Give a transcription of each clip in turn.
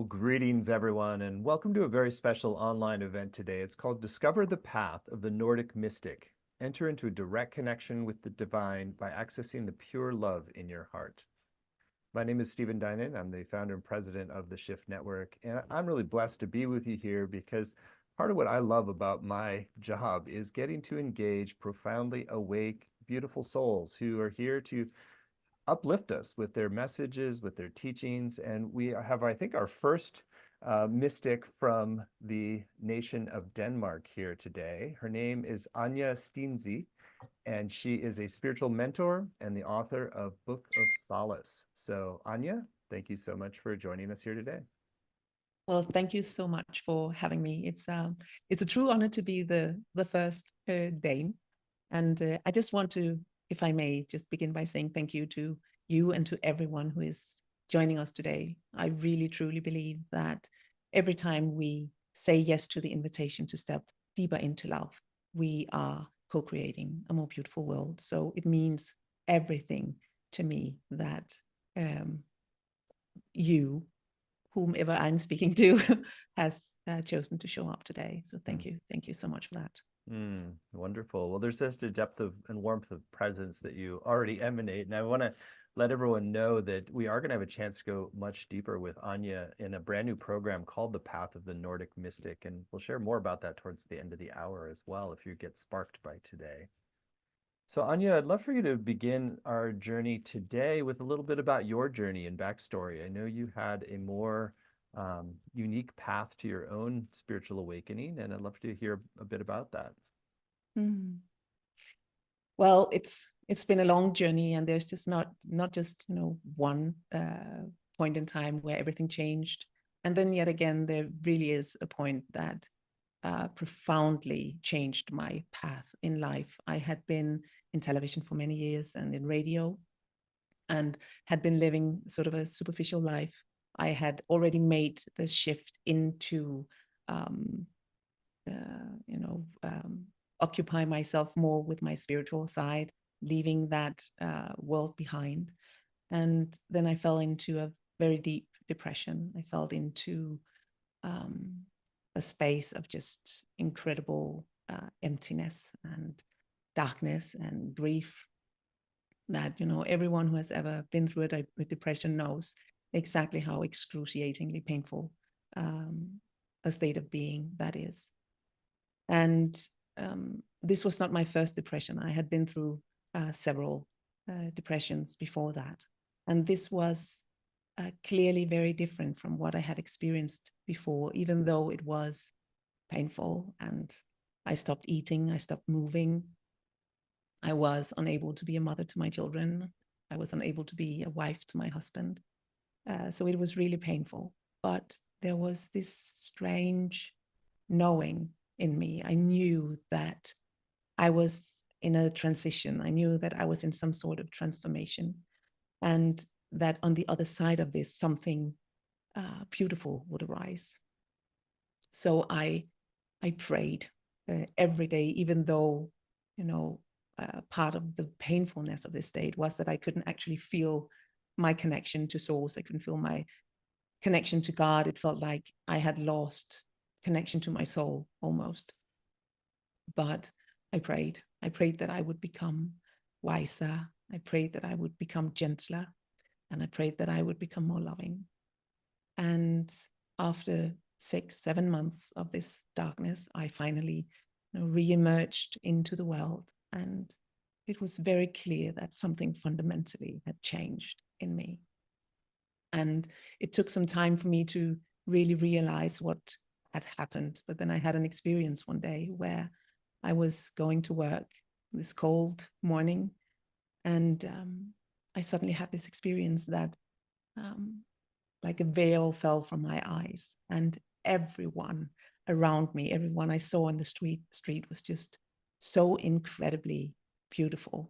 Well, greetings, everyone, and welcome to a very special online event today. It's called Discover the Path of the Nordic Mystic. Enter into a direct connection with the divine by accessing the pure love in your heart. My name is Stephen Dinan. I'm the founder and president of the Shift Network, and I'm really blessed to be with you here because part of what I love about my job is getting to engage profoundly awake, beautiful souls who are here to uplift us with their messages, with their teachings. And we have, I think, our first mystic from the nation of Denmark here today. Her name is Anja Steensig, and she is a spiritual mentor and the author of Book of Solace. So Anja, thank you so much for joining us here today. Well, thank you so much for having me. It's a true honor to be the first Dane, and I just want to, if I may, just begin by saying thank you to you and to everyone who is joining us today. I really truly believe that every time we say yes to the invitation to step deeper into love, we are co-creating a more beautiful world. So it means everything to me that you, whomever I'm speaking to, has chosen to show up today. So thank you so much for that. Wonderful. Well, there's such a depth of and warmth of presence that you already emanate, and I want to let everyone know that we are going to have a chance to go much deeper with Anja in a brand new program called The Path of the Nordic Mystic, and we'll share more about that towards the end of the hour as well if you get sparked by today. So Anja, I'd love for you to begin our journey today with a little bit about your journey and backstory. I know you had a more unique path to your own spiritual awakening, and I'd love to hear a bit about that. Well, it's been a long journey, and there's just not just one point in time where everything changed, and then yet again there really is a point that profoundly changed my path in life. I had been in television for many years and in radio, and had been living sort of a superficial life. I had already made the shift into, occupy myself more with my spiritual side, leaving that world behind. And then I fell into a very deep depression. I fell into a space of just incredible emptiness and darkness and grief that, everyone who has ever been through a depression knows exactly how excruciatingly painful a state of being that is. And this was not my first depression. I had been through several depressions before that. And this was clearly very different from what I had experienced before, even though it was painful. And I stopped eating, I stopped moving. I was unable to be a mother to my children. I was unable to be a wife to my husband. So it was really painful. But there was this strange knowing in me. I knew that I was in a transition. I knew that I was in some sort of transformation, and that on the other side of this, something beautiful would arise. So I prayed every day, even though, part of the painfulness of this state was that I couldn't actually feel my connection to source. I couldn't feel my connection to God. It felt like I had lost connection to my soul almost. But I prayed that I would become wiser. I prayed that I would become gentler, and I prayed that I would become more loving. And after 6-7 months of this darkness, I finally re-emerged into the world, and it was very clear that something fundamentally had changed in me. And it took some time for me to really realize what had happened. But then I had an experience one day where I was going to work this cold morning, and I suddenly had this experience that like a veil fell from my eyes, and everyone around me, everyone I saw in the street was just so incredibly beautiful.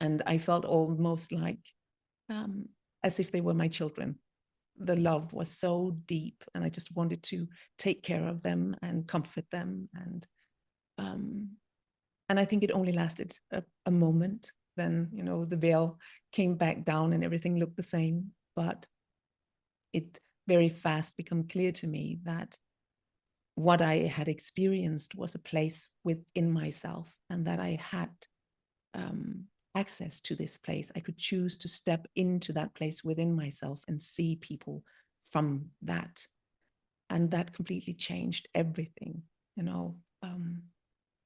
And I felt almost like as if they were my children. The love was so deep, and I just wanted to take care of them and comfort them. And I think it only lasted a moment. Then, the veil came back down and everything looked the same. But it very fast become clear to me that what I had experienced was a place within myself, and that I had access to this place. I could choose to step into that place within myself and see people from that. And that completely changed everything, you know,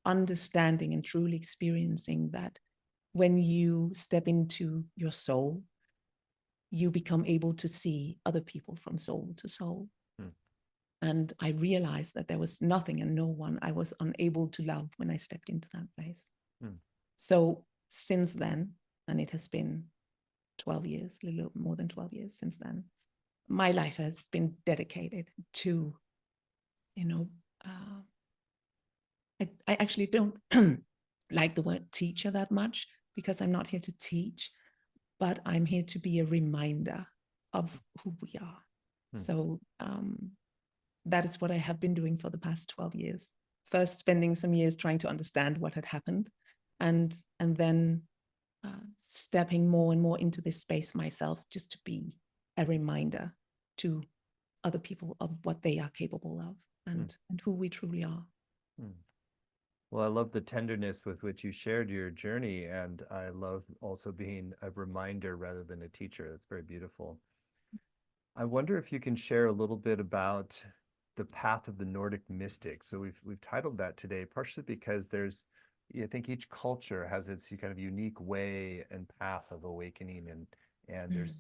understanding and truly experiencing that when you step into your soul, you become able to see other people from soul to soul. Hmm. And I realized that there was nothing and no one I was unable to love when I stepped into that place. Hmm. So since then, and it has been 12 years, a little more than 12 years since then, my life has been dedicated to, you know, I actually don't like the word teacher that much, because I'm not here to teach, but I'm here to be a reminder of who we are. Hmm. So that is what I have been doing for the past 12 years. First, spending some years trying to understand what had happened, and then stepping more and more into this space myself, just to be a reminder to other people of what they are capable of, and who we truly are. Well, I love the tenderness with which you shared your journey, and I love also being a reminder rather than a teacher. That's very beautiful. I wonder if you can share a little bit about the path of the Nordic Mystic. So we've titled that today, partially because there's, I think each culture has its kind of unique way and path of awakening, and there's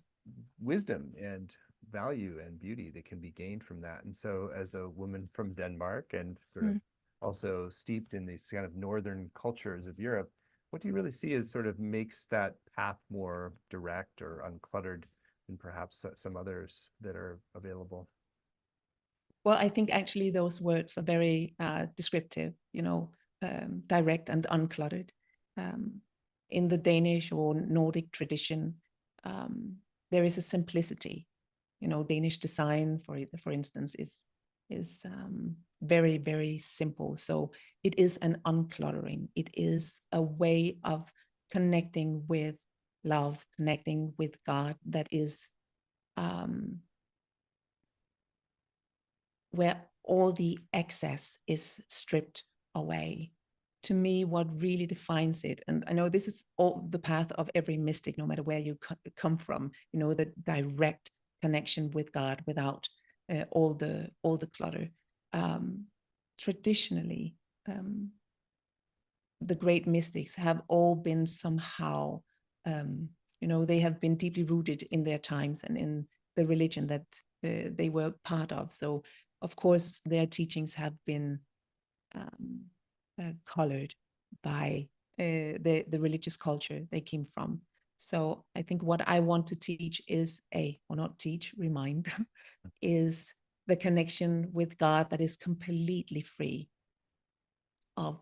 wisdom and value and beauty that can be gained from that. And so, as a woman from Denmark and sort of also steeped in these kind of northern cultures of Europe, what do you really see as sort of makes that path more direct or uncluttered than perhaps some others that are available? Well, I think actually those words are very descriptive, you know, direct and uncluttered. In the Danish or Nordic tradition, there is a simplicity. You know, Danish design, for instance, is very, very simple. So it is an uncluttering. It is a way of connecting with love, connecting with God, that is where all the excess is stripped away. To me, what really defines it, and I know this is all the path of every mystic, no matter where you come from, you know, the direct connection with God without all the clutter. Traditionally, the great mystics have all been somehow, you know, they have been deeply rooted in their times and in the religion that they were part of. So, of course, their teachings have been colored by the religious culture they came from. So I think what I want to teach is or not teach, remind, is the connection with God that is completely free of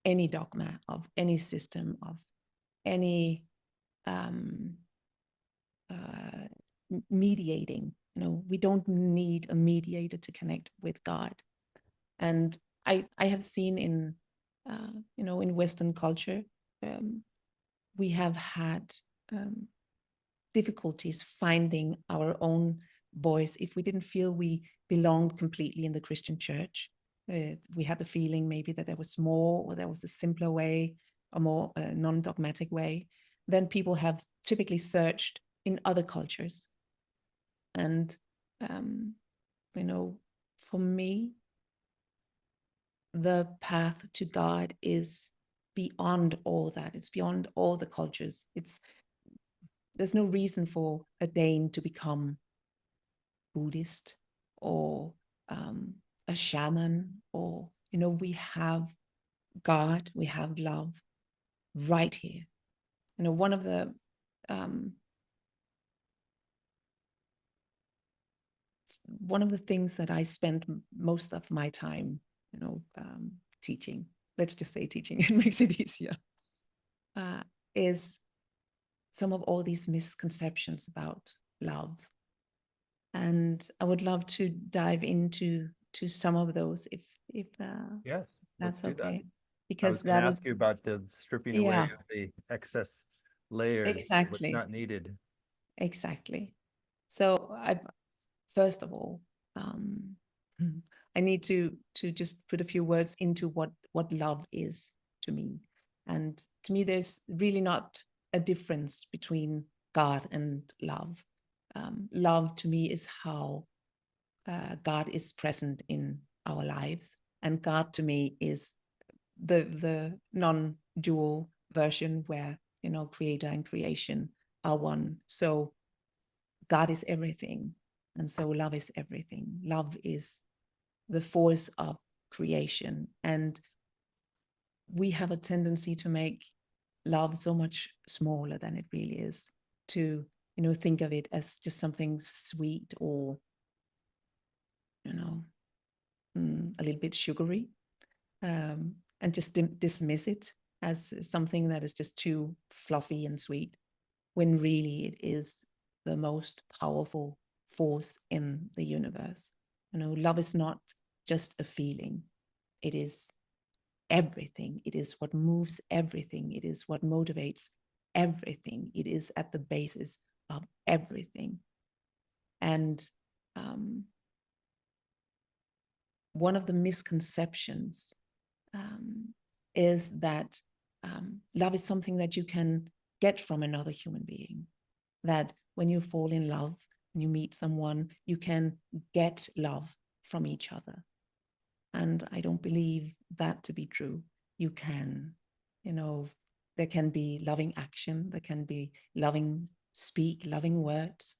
any dogma, of any system, of any mediating. You know, we don't need a mediator to connect with God. And I have seen in, you know, in Western culture, we have had difficulties finding our own voice if we didn't feel we belonged completely in the Christian church. We had the feeling maybe that there was more, or there was a simpler way, a more non-dogmatic way. Then people have typically searched in other cultures. And, you know, for me, the path to God is beyond all that. It's beyond all the cultures. There's no reason for a Dane to become Buddhist or a shaman, or, you know, we have God, we have love right here. You know, one of the things that I spend most of my time, you know, teaching, let's just say teaching, it makes it easier, is some of all these misconceptions about love. And I would love to dive into some of those, if Yes, let's that's do that. okay. I Because was going to that is, ask you about the stripping away yeah, of the excess layers, what's exactly, not needed. exactly. So first of all, I need to just put a few words into what love is to me. And to me, there's really not a difference between God and love. Love to me is how God is present in our lives, and God to me is the non-dual version where, you know, creator and creation are one. So God is everything, and so love is everything. Love is the force of creation, and we have a tendency to make love so much smaller than it really is, to, you know, think of it as just something sweet or, you know, a little bit sugary, and just dismiss it as something that is just too fluffy and sweet, when really it is the most powerful force in the universe. You know, love is not just a feeling, it is everything. It is what moves everything. It is what motivates everything. It is at the basis of everything. And one of the misconceptions is that love is something that you can get from another human being. That when you fall in love and you meet someone, you can get love from each other. And I don't believe that to be true. You can, you know, there can be loving action, there can be loving speak, loving words,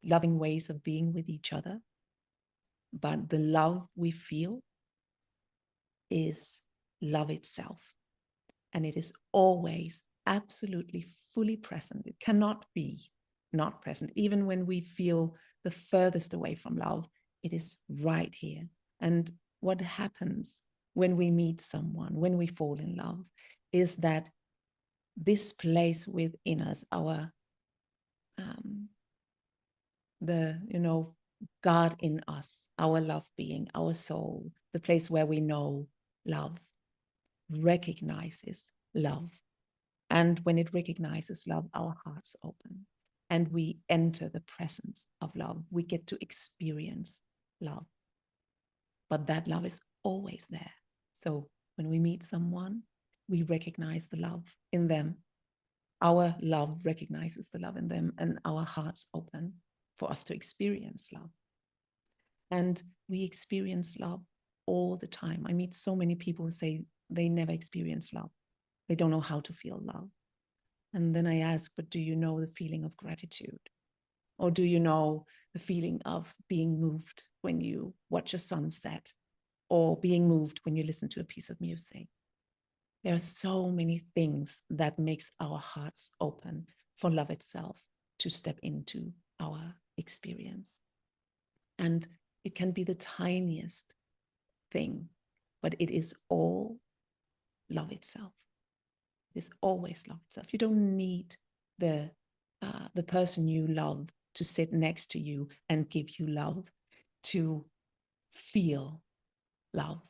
loving ways of being with each other. But the love we feel is love itself. And it is always absolutely fully present. It cannot be not present. Even when we feel the furthest away from love, it is right here. And what happens when we meet someone, when we fall in love, is that this place within us, our you know, God in us, our love being, our soul, the place where we know love, recognizes love. And when it recognizes love, our hearts open and we enter the presence of love. We get to experience love. But that love is always there. So when we meet someone, we recognize the love in them. Our love recognizes the love in them, and our hearts open for us to experience love. And we experience love all the time. I meet so many people who say they never experience love. They don't know how to feel love. And then I ask, but do you know the feeling of gratitude? Or do you know the feeling of being moved when you watch a sunset, or being moved when you listen to a piece of music? There are so many things that makes our hearts open for love itself to step into our experience. And it can be the tiniest thing, but it is all love itself. It is always love itself. You don't need the person you love to sit next to you and give you love to feel love.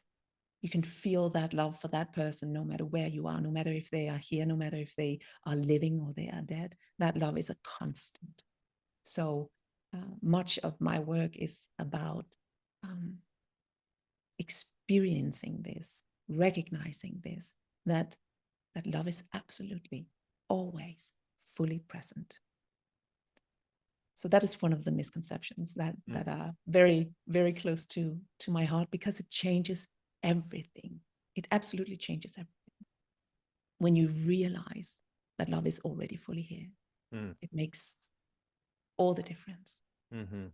You can feel that love for that person no matter where you are, no matter if they are here, no matter if they are living or they are dead. That love is a constant. So much of my work is about experiencing this, recognizing this, that love is absolutely always fully present. So that is one of the misconceptions that are very, very close to my heart, because it changes everything. It absolutely changes everything. When you realize that love is already fully here, it makes all the difference. Mm-hmm.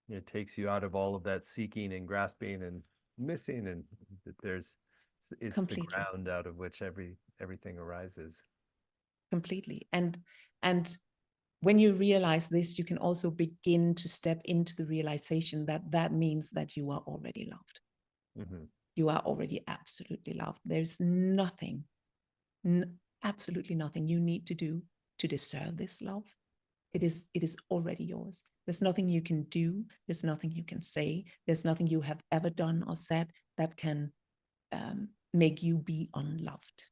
It takes you out of all of that seeking and grasping and missing, and that it's Completely. the ground out of which everything arises. Completely. And when you realize this, you can also begin to step into the realization that that means that you are already loved. Mm-hmm. You are already absolutely loved. There's nothing, absolutely nothing you need to do to deserve this love. It is already yours. There's nothing you can do. There's nothing you can say. There's nothing you have ever done or said that can make you be unloved.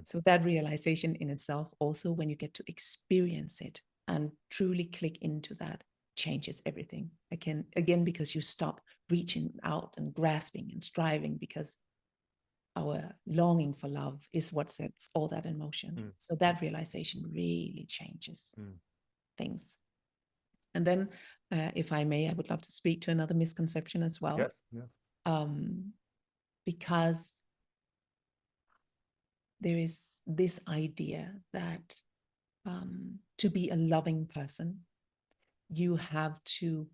So that realization in itself, also when you get to experience it and truly click into that, changes everything. Again, because you stop reaching out and grasping and striving, because our longing for love is what sets all that in motion. So that realization really changes things. And then, if I may, I would love to speak to another misconception as well. Yes, yes. Because there is this idea that to be a loving person, you have to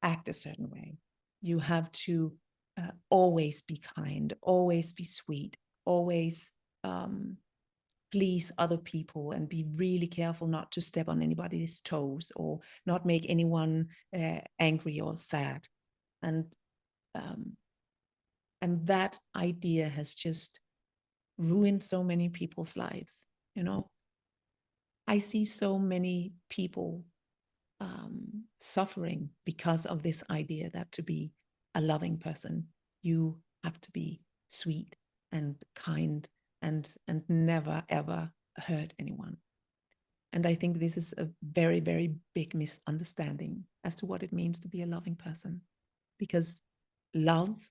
act a certain way. You have to always be kind, always be sweet, always please other people, and be really careful not to step on anybody's toes or not make anyone angry or sad. And that idea has just ruined so many people's lives. You know, I see so many people suffering because of this idea that to be a loving person, you have to be sweet and kind and never ever hurt anyone. And I think this is a very, very big misunderstanding as to what it means to be a loving person, because love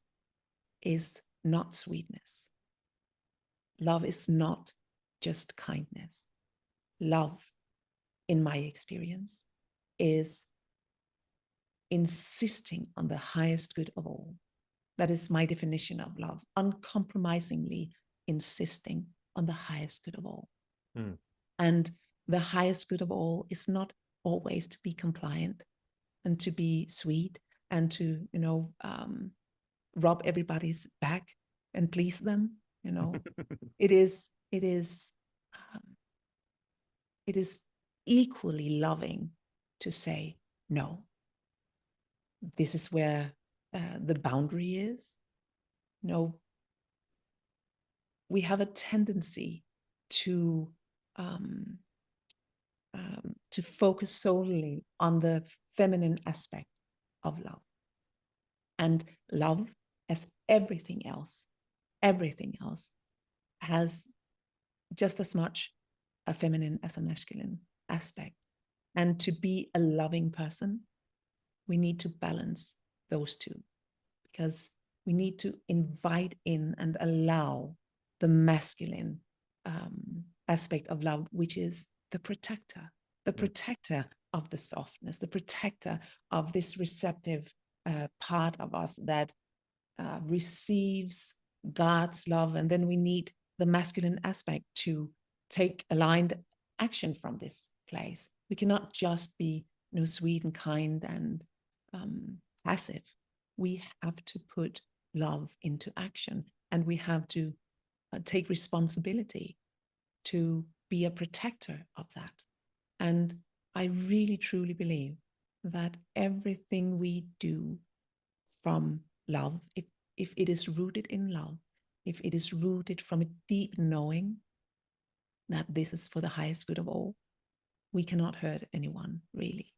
is not sweetness. Love is not just kindness. Love, in my experience, is insisting on the highest good of all. That is my definition of love, uncompromisingly insisting on the highest good of all. And the highest good of all is not always to be compliant and to be sweet and to, rub everybody's back and please them. It is equally loving to say, no, this is where the boundary is. We have a tendency to focus solely on the feminine aspect of love. And love, as everything else, has just as much a feminine as a masculine aspect. And to be a loving person, we need to balance those two, because we need to invite in and allow the masculine aspect of love, which is the protector of the softness, the protector of this receptive part of us that receives God's love. And then we need the masculine aspect to take aligned action from this place. We cannot just be sweet and kind and passive. We have to put love into action, and we have to take responsibility to be a protector of that. And I really, truly believe that everything we do from love, if it is rooted in love, if it is rooted from a deep knowing that this is for the highest good of all, we cannot hurt anyone, really.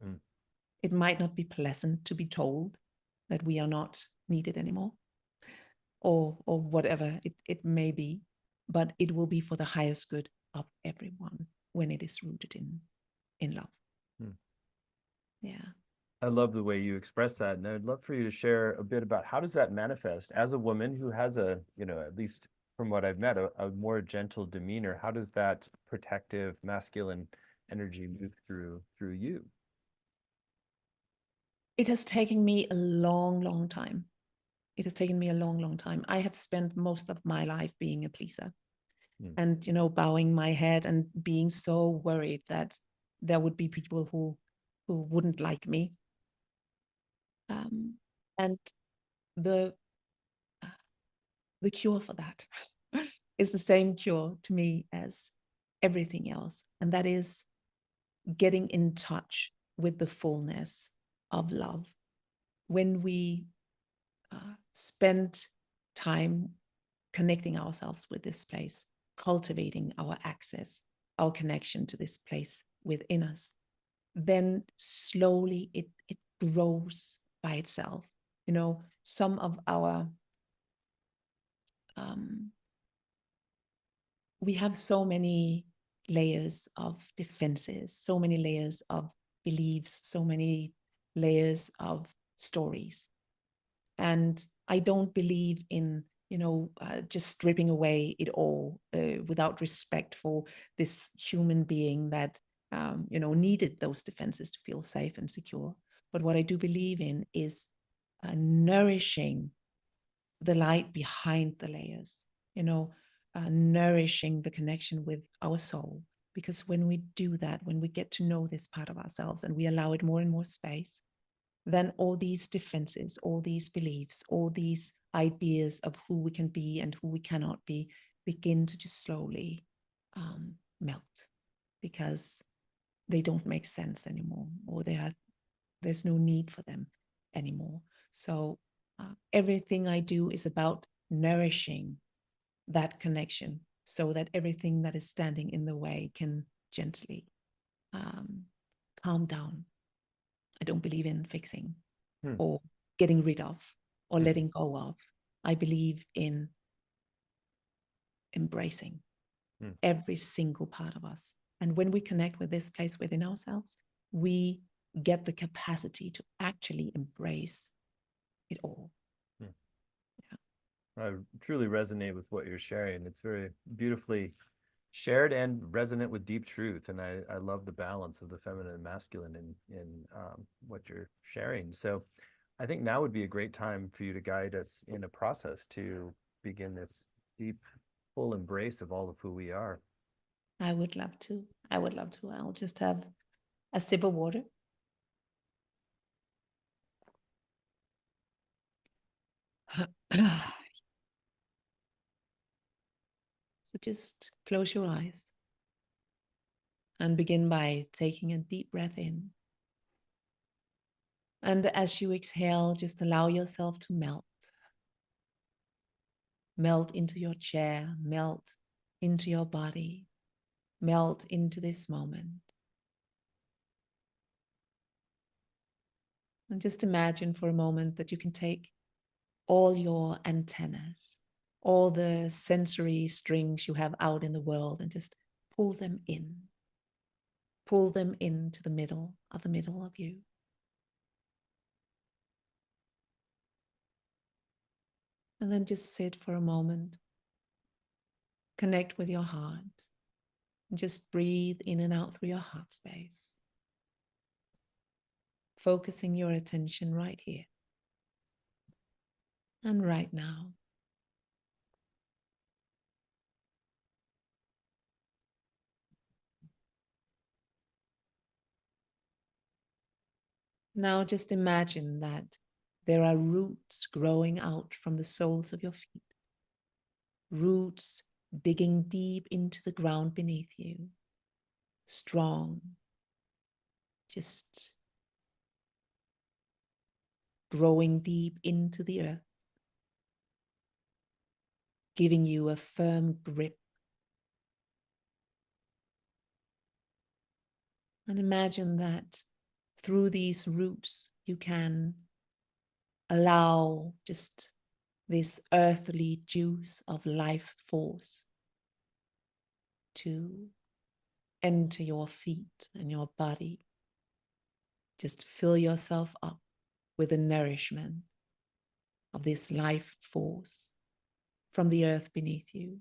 It might not be pleasant to be told that we are not needed anymore, or whatever it may be, but it will be for the highest good of everyone when it is rooted in love. Yeah. I love the way you express that, and I'd love for you to share a bit about how does that manifest as a woman who has a, at least from what I've met, a more gentle demeanor. How does that protective masculine energy move through you? It has taken me a long, long time. It has taken me a long, long time. I have spent most of my life being a pleaser and, bowing my head and being so worried that there would be people who wouldn't like me. And the cure for that is the same cure to me as everything else. And that is getting in touch with the fullness of love. When we spend time connecting ourselves with this place, cultivating our access, our connection to this place within us, then slowly it grows by itself. Some of our we have so many layers of defenses, so many layers of beliefs, so many layers of stories. And I don't believe in, just stripping away it all without respect for this human being that, needed those defenses to feel safe and secure. But what I do believe in is nourishing the light behind the layers, nourishing the connection with our soul. Because when we do that, when we get to know this part of ourselves and we allow it more and more space, then all these defenses, all these beliefs, all these ideas of who we can be and who we cannot be begin to just slowly melt, because they don't make sense anymore, or there's no need for them anymore. So everything I do is about nourishing that connection so that everything that is standing in the way can gently calm down. I don't believe in fixing or getting rid of or letting go of. I believe in embracing every single part of us. And when we connect with this place within ourselves, we get the capacity to actually embrace it all. I truly resonate with what you're sharing. It's very beautifully shared and resonant with deep truth. And I love the balance of the feminine and masculine in what you're sharing. So I think now would be a great time for you to guide us in a process to begin this deep, full embrace of all of who we are. I would love to. I'll just have a sip of water. So just close your eyes and begin by taking a deep breath in. And as you exhale, just allow yourself to melt. Melt into your chair, melt into your body, melt into this moment. And just imagine for a moment that you can take all your antennas, all the sensory strings you have out in the world, and just pull them in. Pull them into the middle of you. And then just sit for a moment. Connect with your heart. And just breathe in and out through your heart space. Focusing your attention right here and right now. Now just imagine that there are roots growing out from the soles of your feet. Roots digging deep into the ground beneath you. Strong. Just growing deep into the earth. Giving you a firm grip. And imagine that through these roots you can allow just this earthly juice of life force to enter your feet and your body. Just fill yourself up with the nourishment of this life force from the earth beneath you.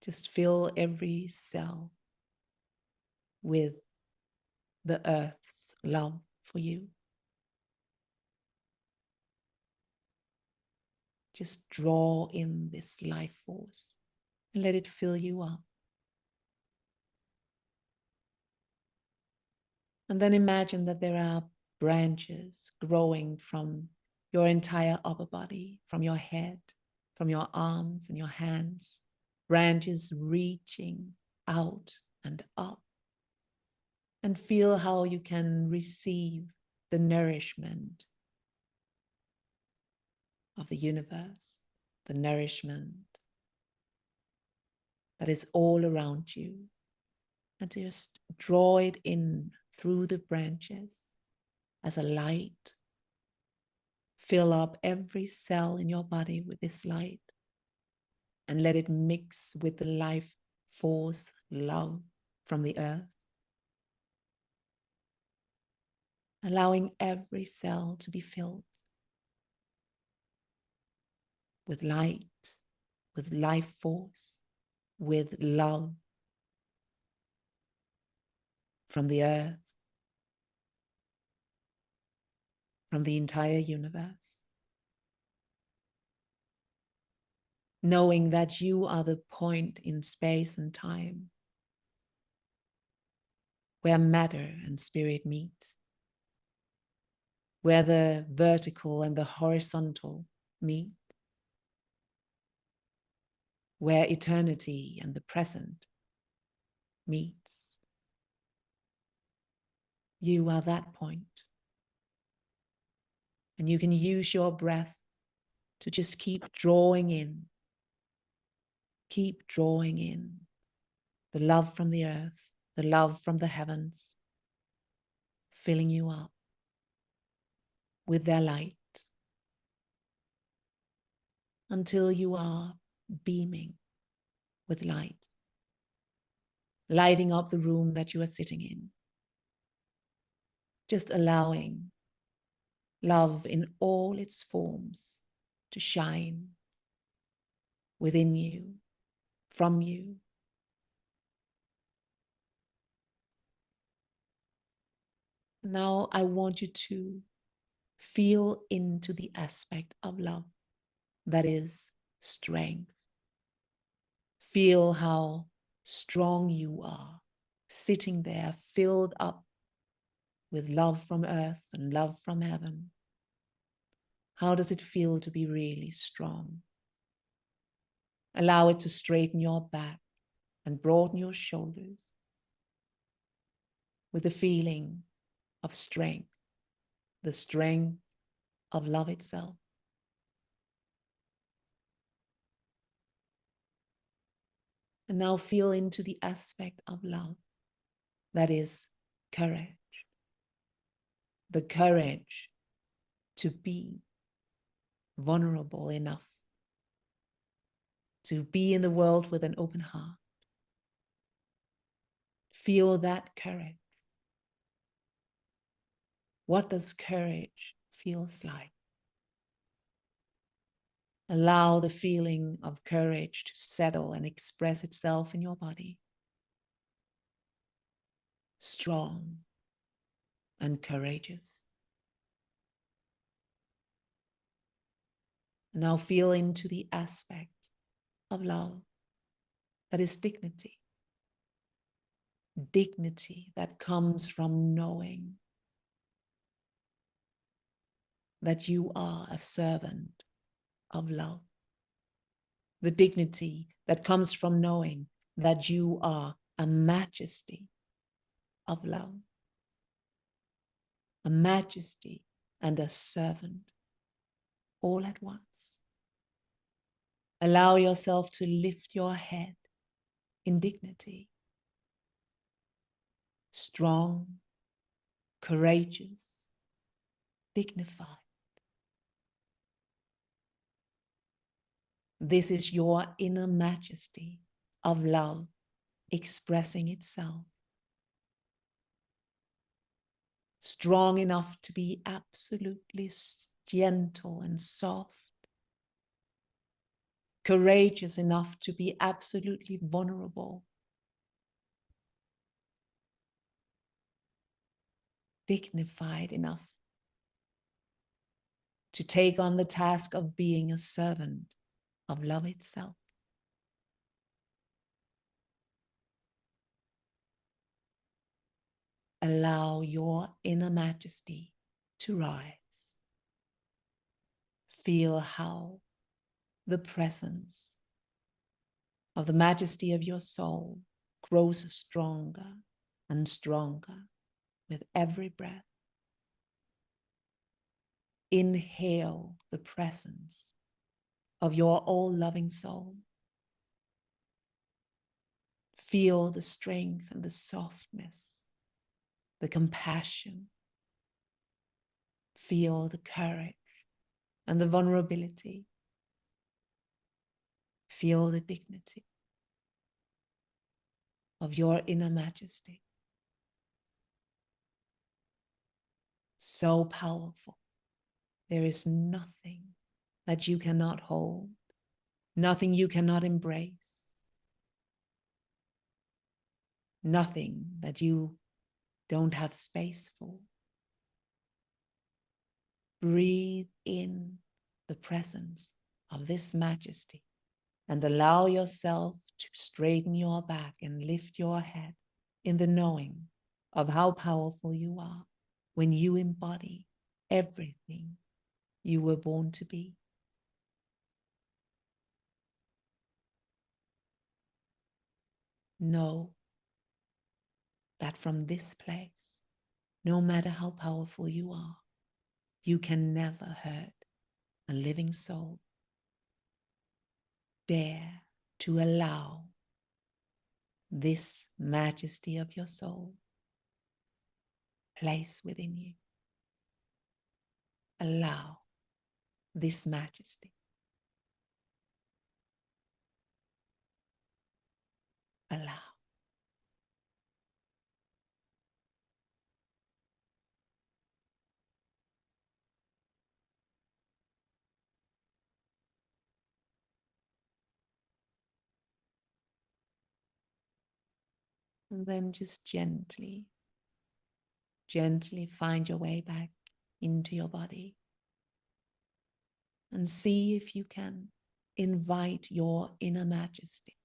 Just fill every cell with the earth's love for you. Just draw in this life force and let it fill you up. And then imagine that there are branches growing from your entire upper body, from your head, from your arms and your hands, branches reaching out and up. And feel how you can receive the nourishment of the universe, the nourishment that is all around you, and to just draw it in through the branches as a light. Fill up every cell in your body with this light and let it mix with the life force, love from the earth. allowing every cell to be filled with light, with life force, with love from the earth, from the entire universe. Knowing that you are the point in space and time where matter and spirit meet, where the vertical and the horizontal meet, where eternity and the present meets. You are that point. And you can use your breath to just keep drawing in the love from the earth, the love from the heavens, filling you up with their light until you are beaming with light, lighting up the room that you are sitting in, just allowing love in all its forms to shine within you, from you. Now I want you to feel into the aspect of love that is strength. Feel how strong you are, sitting there filled up with love from earth and love from heaven. How does it feel to be really strong? Allow it to straighten your back and broaden your shoulders with the feeling of strength, the strength of love itself. And now feel into the aspect of love that is courage. The courage to be vulnerable enough to be in the world with an open heart. Feel that courage. What does courage feels like? Allow the feeling of courage to settle and express itself in your body. Strong and courageous. Now feel into the aspect of love that is dignity. Dignity that comes from knowing that you are a servant of love. The dignity that comes from knowing that you are a majesty of love. A majesty and a servant all at once. Allow yourself to lift your head in dignity. Strong, courageous, dignified. This is your inner majesty of love expressing itself. Strong enough to be absolutely gentle and soft. Courageous enough to be absolutely vulnerable. Dignified enough to take on the task of being a servant of love itself. Allow your inner majesty to rise. Feel how the presence of the majesty of your soul grows stronger and stronger with every breath. Inhale the presence of your all-loving soul. Feel the strength and the softness, the compassion. Feel the courage and the vulnerability. Feel the dignity of your inner majesty. so powerful. There is nothing that you cannot hold, nothing you cannot embrace, nothing that you don't have space for. Breathe in the presence of this majesty and allow yourself to straighten your back and lift your head in the knowing of how powerful you are when you embody everything you were born to be. Know that from this place, no matter how powerful you are, you can never hurt a living soul. Dare to allow this majesty of your soul place within you. Allow this majesty. Allow. And then just gently, gently find your way back into your body and see if you can invite your inner majesty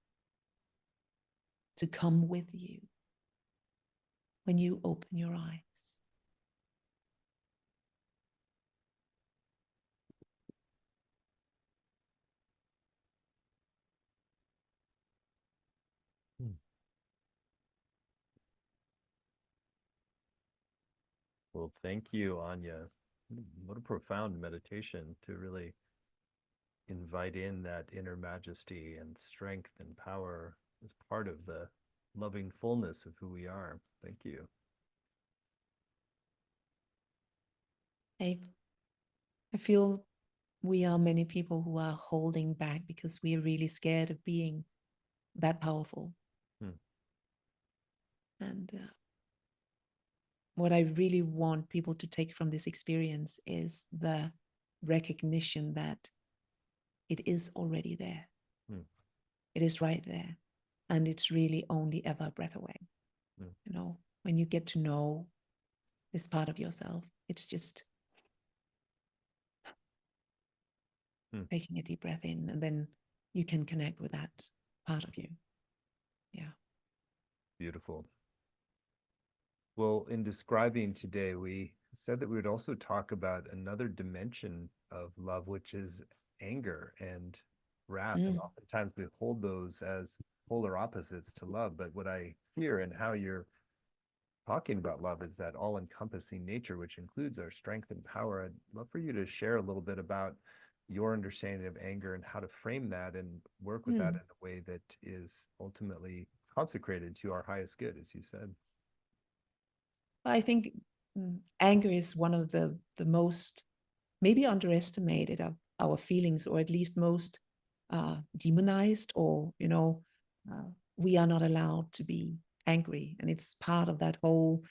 to come with you when you open your eyes. Well, thank you, Anja. What a profound meditation to really invite in that inner majesty and strength and power as part of the loving fullness of who we are. Thank you. I feel we are many people who are holding back because we are really scared of being that powerful. And what I really want people to take from this experience is the recognition that it is already there. It is right there. And it's really only ever a breath away. You know, when you get to know this part of yourself, it's just taking a deep breath in, and then you can connect with that part of you. Yeah. Beautiful. Well, in describing today, we said that we would also talk about another dimension of love, which is anger and wrath. And oftentimes we hold those as polar opposites to love. But what I hear and how you're talking about love is that all-encompassing nature, which includes our strength and power. I'd love for you to share a little bit about your understanding of anger and how to frame that and work with that in a way that is ultimately consecrated to our highest good, as you said. I think anger is one of the most maybe underestimated of our feelings, or at least most demonized, or, you know, we are not allowed to be angry. And it's part of that whole,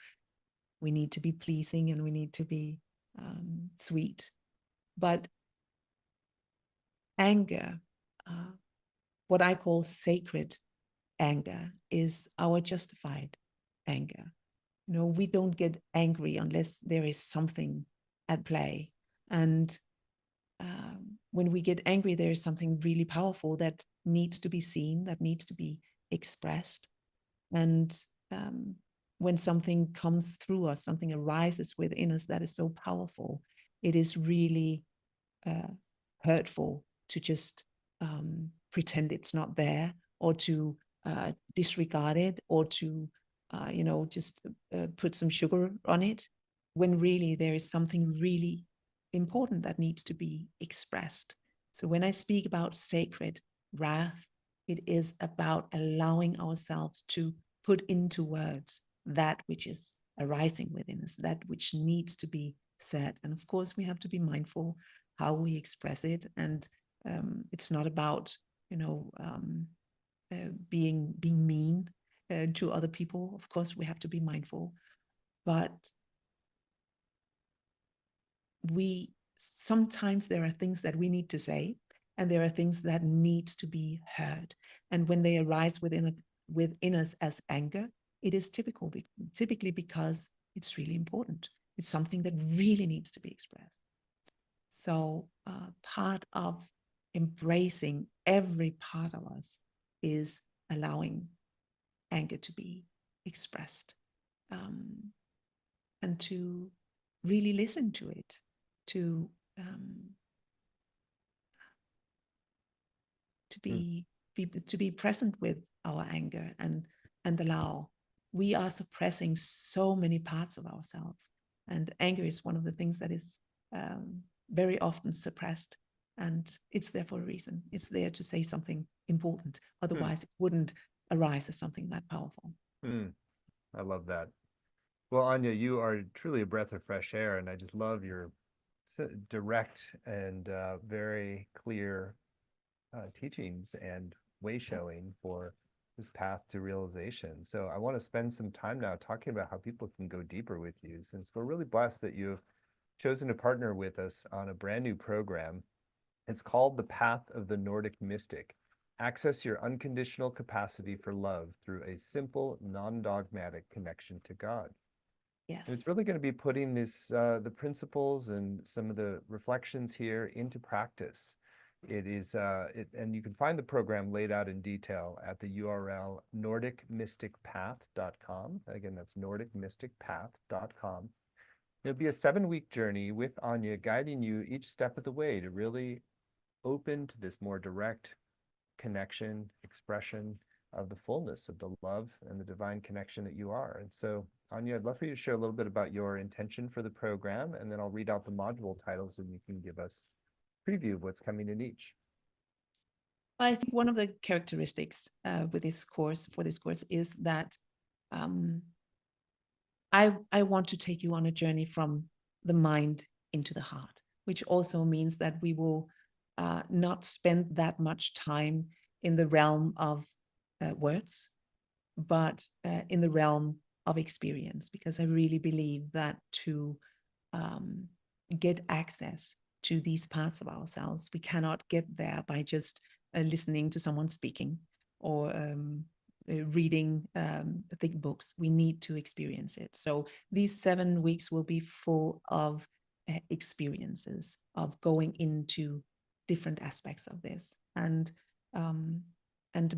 we need to be pleasing and we need to be sweet. But anger, what I call sacred anger, is our justified anger. You know, we don't get angry unless there is something at play. And when we get angry, there is something really powerful that needs to be seen, that needs to be expressed. And when something comes through us, something arises within us that is so powerful, it is really hurtful to just pretend it's not there, or to disregard it, or to you know, just put some sugar on it, when really there is something really important that needs to be expressed. So when I speak about sacred wrath, it is about allowing ourselves to put into words that which is arising within us, that which needs to be said. And of course, we have to be mindful how we express it. And it's not about, you know, being mean to other people. Of course, we have to be mindful, but sometimes there are things that we need to say, and there are things that needs to be heard. And when they arise within us as anger, it is typically because it's really important. It's something that really needs to be expressed. So part of embracing every part of us is allowing anger to be expressed, and to really listen to it, to be present with our anger, and allow. We are suppressing so many parts of ourselves, and anger is one of the things that is very often suppressed, and it's there for a reason. It's there to say something important. Otherwise, it wouldn't arise as something that powerful. I love that. Well, Anja, you are truly a breath of fresh air, and I just love your direct and very clear teachings and way showing for this path to realization. So I want to spend some time now talking about how people can go deeper with you, since we're really blessed that you've chosen to partner with us on a brand new program. It's called The Path of the Nordic Mystic. Access your unconditional capacity for love through a simple, non-dogmatic connection to God. Yes. And it's really going to be putting this, the principles and some of the reflections here into practice. It is, and you can find the program laid out in detail at the URL nordicmysticpath.com. Again, that's nordicmysticpath.com. It'll be a 7-week journey with Anja, guiding you each step of the way to really open to this more direct connection, expression of the fullness of the love and the divine connection that you are. And so, Anja, I'd love for you to share a little bit about your intention for the program, and then I'll read out the module titles and you can give us a preview of what's coming in each. I think one of the characteristics with this course, is that I want to take you on a journey from the mind into the heart, which also means that we will not spend that much time in the realm of words, but in the realm of experience, because I really believe that to get access to these parts of ourselves, we cannot get there by just listening to someone speaking or reading thick books. We need to experience it. So these 7 weeks will be full of experiences of going into different aspects of this, and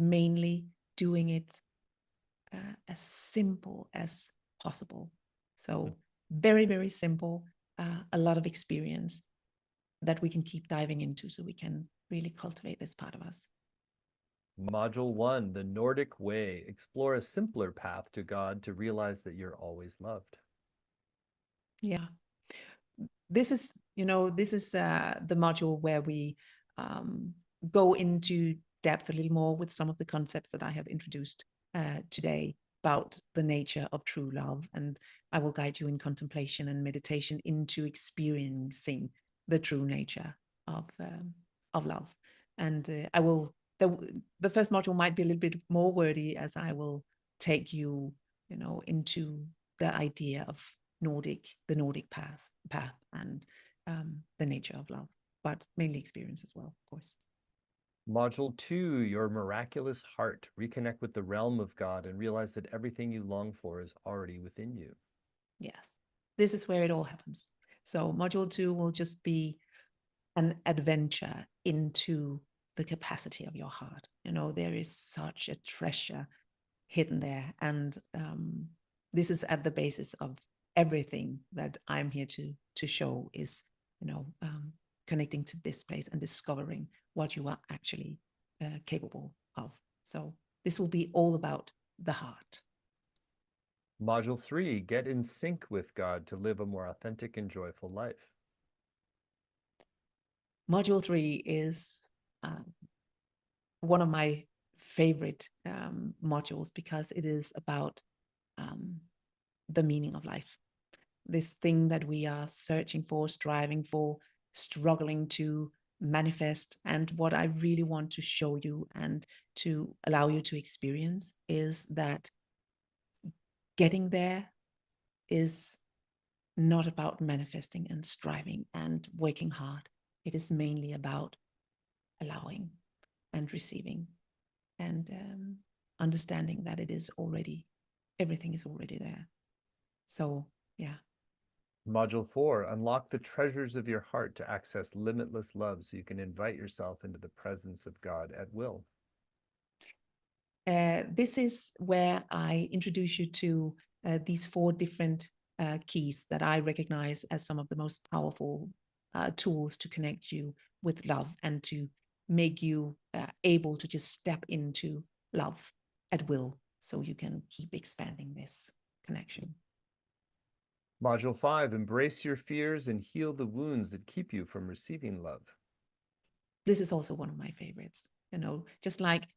mainly doing it as simple as possible. So very, very simple, a lot of experience that we can keep diving into so we can really cultivate this part of us. Module 1, The Nordic Way. Explore a simpler path to God to realize that you're always loved. Yeah. This is the module where we go into depth a little more with some of the concepts that I have introduced today about the nature of true love. And I will guide you in contemplation and meditation into experiencing the true nature of love. And I will, the first module might be a little bit more wordy, as I will take you, into the idea of the Nordic path and the nature of love, but mainly experience as well, of course. Module 2, Your Miraculous Heart. Reconnect with the realm of God and realize that everything you long for is already within you. Yes, this is where it all happens. So module 2 will just be an adventure into the capacity of your heart. There is such a treasure hidden there, and this is at the basis of everything that I'm here to show is, connecting to this place and discovering what you are actually capable of. So this will be all about the heart. Module 3, Get in sync with God to live a more authentic and joyful life. Module 3 is one of my favorite modules, because it is about the meaning of life. This thing that we are searching for, striving for, struggling to manifest. And what I really want to show you and to allow you to experience is that getting there is not about manifesting and striving and working hard. It is mainly about allowing and receiving and understanding that it is already, everything is already there. So, yeah. Module 4, unlock the treasures of your heart to access limitless love so you can invite yourself into the presence of God at will. This is where I introduce you to these 4 different keys that I recognize as some of the most powerful tools to connect you with love and to make you able to just step into love at will so you can keep expanding this connection. Module 5, embrace your fears and heal the wounds that keep you from receiving love. This is also one of my favorites. You know, just like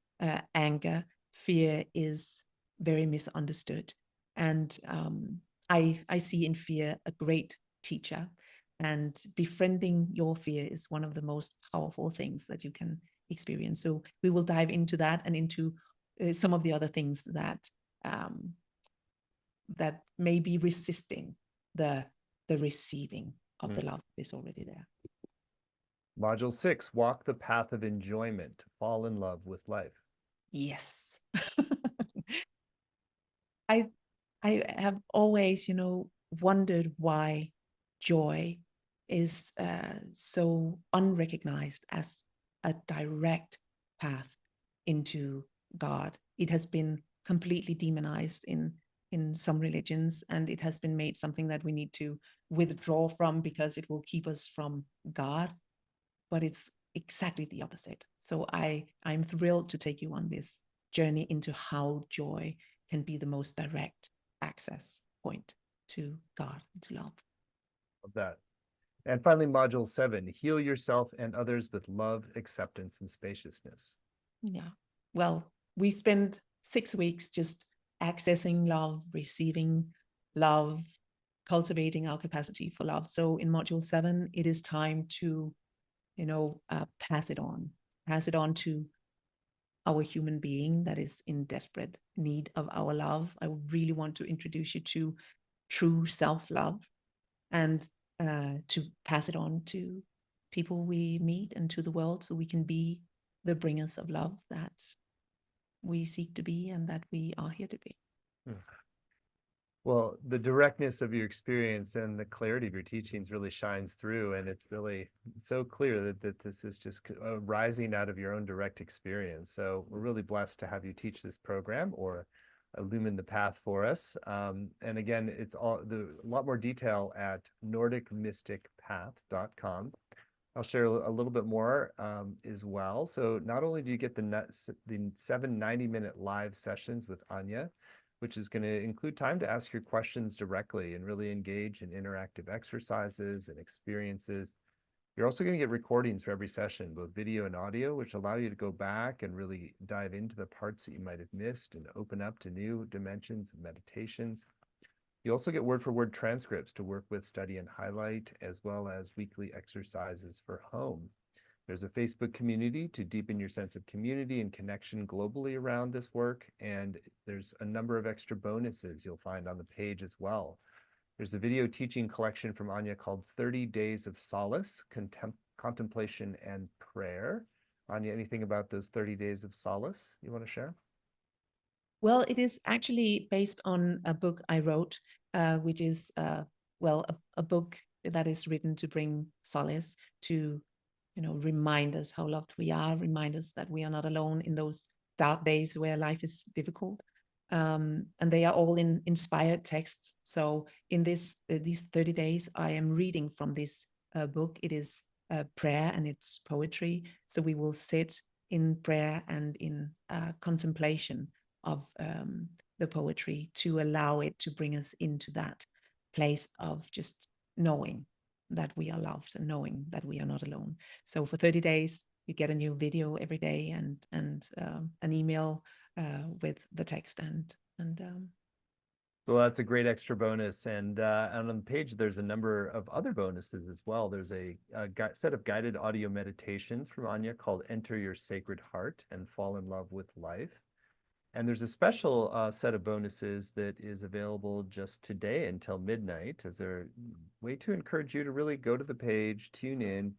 anger, fear is very misunderstood. And I see in fear a great teacher. And befriending your fear is one of the most powerful things that you can experience. So we will dive into that and into some of the other things that that may be resisting the receiving of the love that is already there. Module 6, walk the path of enjoyment to fall in love with life. Yes. I have always, wondered why joy is so unrecognized as a direct path into God. It has been completely demonized in some religions, and it has been made something that we need to withdraw from because it will keep us from God. But it's exactly the opposite. So I'm thrilled to take you on this journey into how joy can be the most direct access point to God, to love. Love that. And finally, module 7, heal yourself and others with love, acceptance, and spaciousness. Yeah. Well, we spend 6 weeks just accessing love, receiving love, cultivating our capacity for love. So in module 7, it is time to, pass it on to our human being that is in desperate need of our love. I really want to introduce you to true self-love and to pass it on to people we meet and to the world so we can be the bringers of love that we seek to be and that we are here to be. Well, the directness of your experience and the clarity of your teachings really shines through, and it's really so clear that this is just rising out of your own direct experience. So we're really blessed to have you teach this program or illumine the path for us. And again, it's a lot more detail at nordicmysticpath.com. I'll share a little bit more as well. So not only do you get the 7 90-minute live sessions with Anja, which is going to include time to ask your questions directly and really engage in interactive exercises and experiences. You're also going to get recordings for every session, both video and audio, which allow you to go back and really dive into the parts that you might have missed and open up to new dimensions of meditations. You also get word-for-word transcripts to work with, study, and highlight, as well as weekly exercises for home. There's a Facebook community to deepen your sense of community and connection globally around this work, and there's a number of extra bonuses you'll find on the page as well. There's a video teaching collection from Anja called 30 Days of Solace, Contemplation, and Prayer. Anja, anything about those 30 Days of Solace you want to share? Well, it is actually based on a book I wrote, which is, a book that is written to bring solace, to, remind us how loved we are, remind us that we are not alone in those dark days where life is difficult. And they are all in inspired texts. So in these 30 days, I am reading from this book. It is prayer and it's poetry. So we will sit in prayer and in contemplation of the poetry to allow it to bring us into that place of just knowing that we are loved and knowing that we are not alone. So for 30 days, you get a new video every day and an email with the text and Well, that's a great extra bonus. And on the page, there's a number of other bonuses as well. There's a set of guided audio meditations from Anja called Enter Your Sacred Heart and Fall in Love with Life. And there's a special set of bonuses that is available just today until midnight, as a way to encourage you to really go to the page, tune in,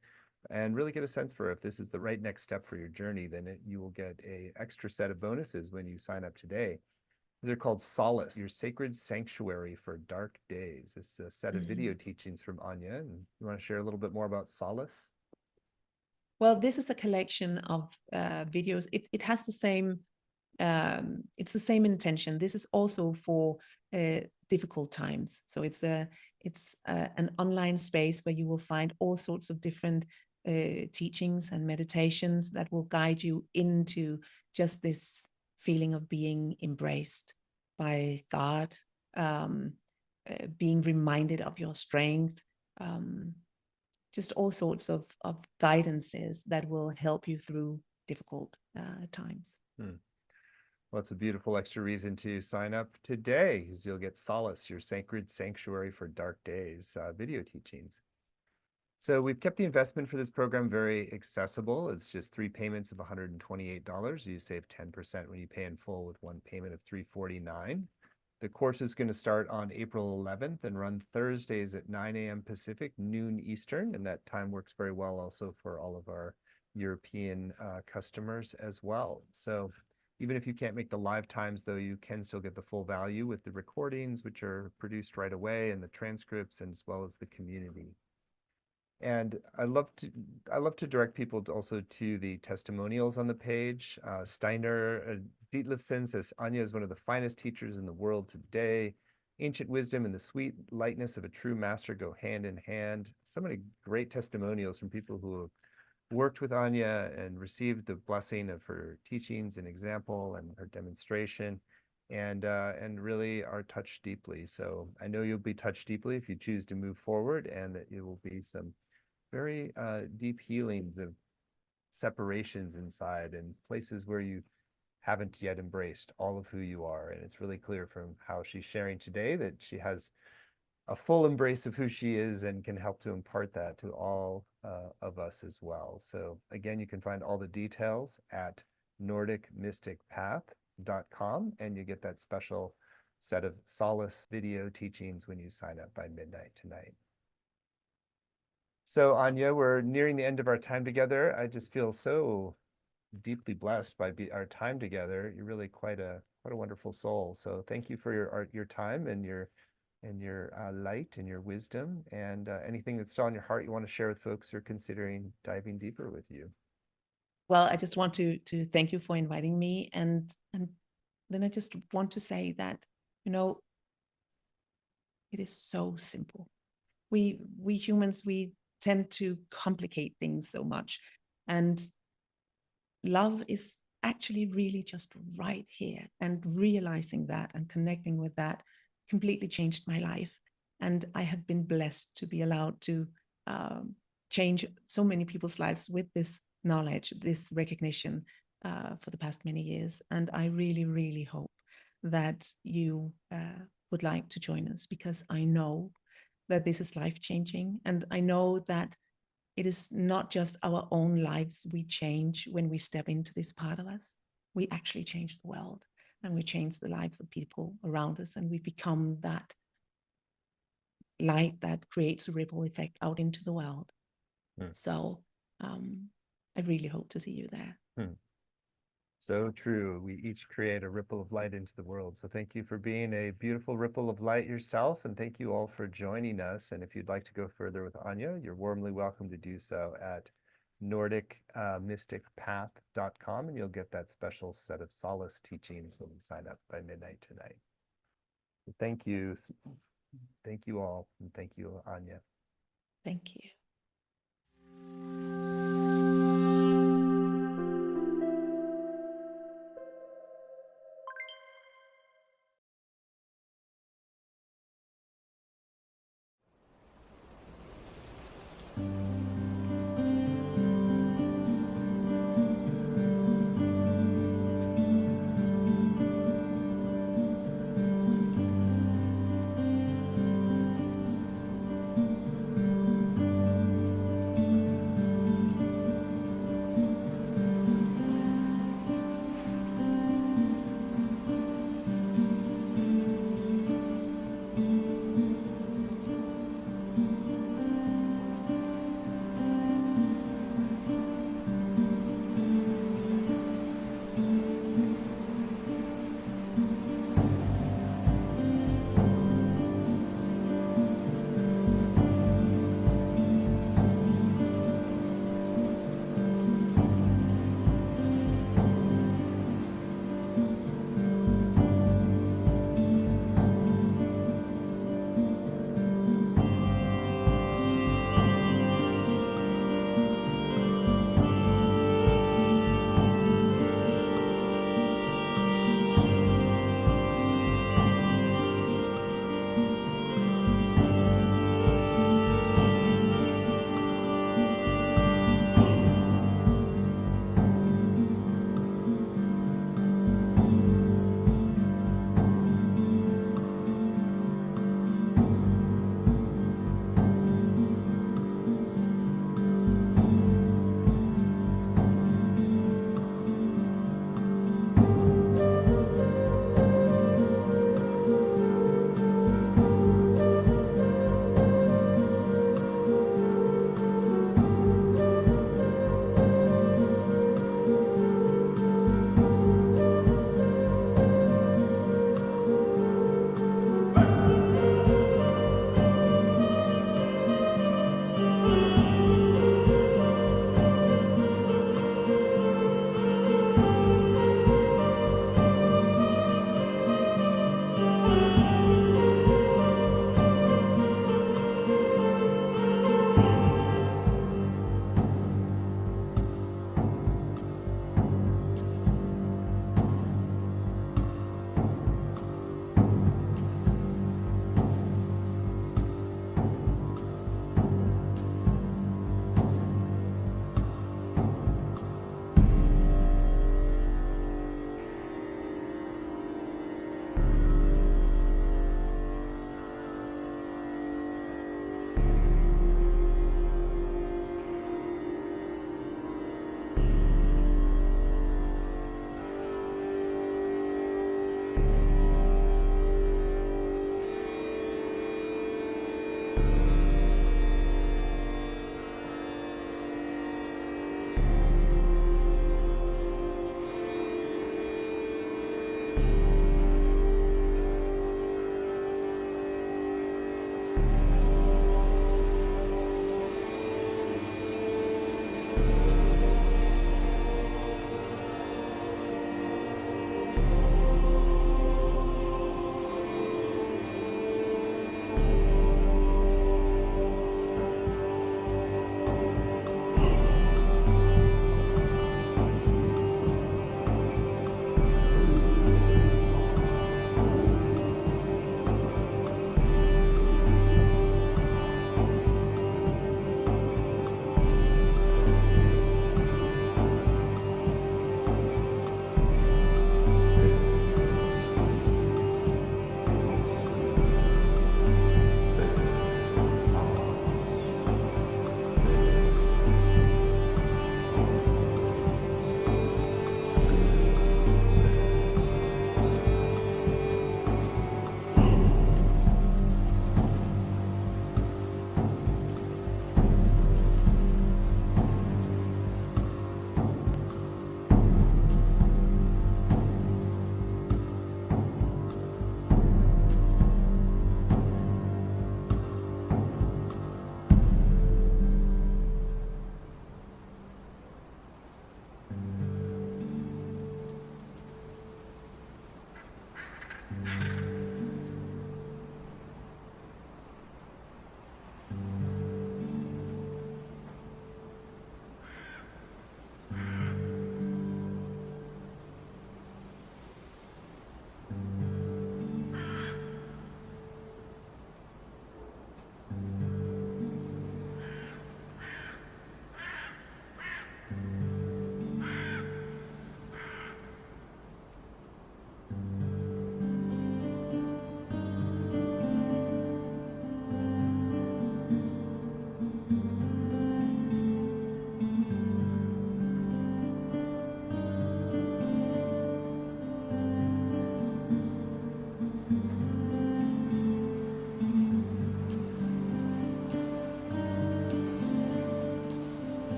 and really get a sense for if this is the right next step for your journey. Then you will get a extra set of bonuses when you sign up today. They're called Solace, your sacred sanctuary for dark days. It's a set of video teachings from Anja. And you want to share a little bit more about Solace? Well, this is a collection of videos. It has the same, it's the same intention. This is also for difficult times. So it's an online space where you will find all sorts of different teachings and meditations that will guide you into just this feeling of being embraced by God, being reminded of your strength, just all sorts of guidances that will help you through difficult times. Well, it's a beautiful extra reason to sign up today, because you'll get Solace, your sacred sanctuary for dark days, video teachings. So we've kept the investment for this program very accessible. It's just 3 payments of $128. You save 10% when you pay in full with one payment of $349. The course is going to start on April 11th and run Thursdays at 9 a.m. Pacific, noon Eastern, and that time works very well also for all of our European customers as well. So even if you can't make the live times, though, you can still get the full value with the recordings, which are produced right away, and the transcripts, and as well as the community. And I love to direct people also to the testimonials on the page. Steiner Dietlifson says, Anja is one of the finest teachers in the world today. Ancient wisdom and the sweet lightness of a true master go hand in hand. So many great testimonials from people who have worked with Anja and received the blessing of her teachings and example and her demonstration, and really are touched deeply. So I know you'll be touched deeply if you choose to move forward, and that it will be some very deep healings of separations inside and places where you haven't yet embraced all of who you are. And it's really clear from how she's sharing today that she has a full embrace of who she is and can help to impart that to all of us as well. So again, you can find all the details at nordicmysticpath.com, and you get that special set of Solace video teachings when you sign up by midnight tonight. So Anja, we're nearing the end of our time together. I just feel so deeply blessed by our time together. You're really quite a wonderful soul. So thank you for your time and your light and your wisdom, and anything that's still on your heart you want to share with folks who are considering diving deeper with you. Well, I just want to thank you for inviting me, and then I just want to say that, you know, it is so simple. We humans, we tend to complicate things so much, and love is actually really just right here, and realizing that and connecting with that completely changed my life. And I have been blessed to be allowed to change so many people's lives with this knowledge, this recognition for the past many years. And I really, really hope that you would like to join us, because I know that this is life-changing. And I know that it is not just our own lives we change when we step into this part of us. We actually change the world, and we change the lives of people around us, and we become that light that creates a ripple effect out into the world. So I really hope to see you there. So true. We each create a ripple of light into the world. So thank you for being a beautiful ripple of light yourself, and thank you all for joining us. And if you'd like to go further with Anja, you're warmly welcome to do so at nordicmysticpath.com, and you'll get that special set of Solace teachings when you sign up by midnight tonight. So thank you. Thank you all, and thank you, Anja. Thank you.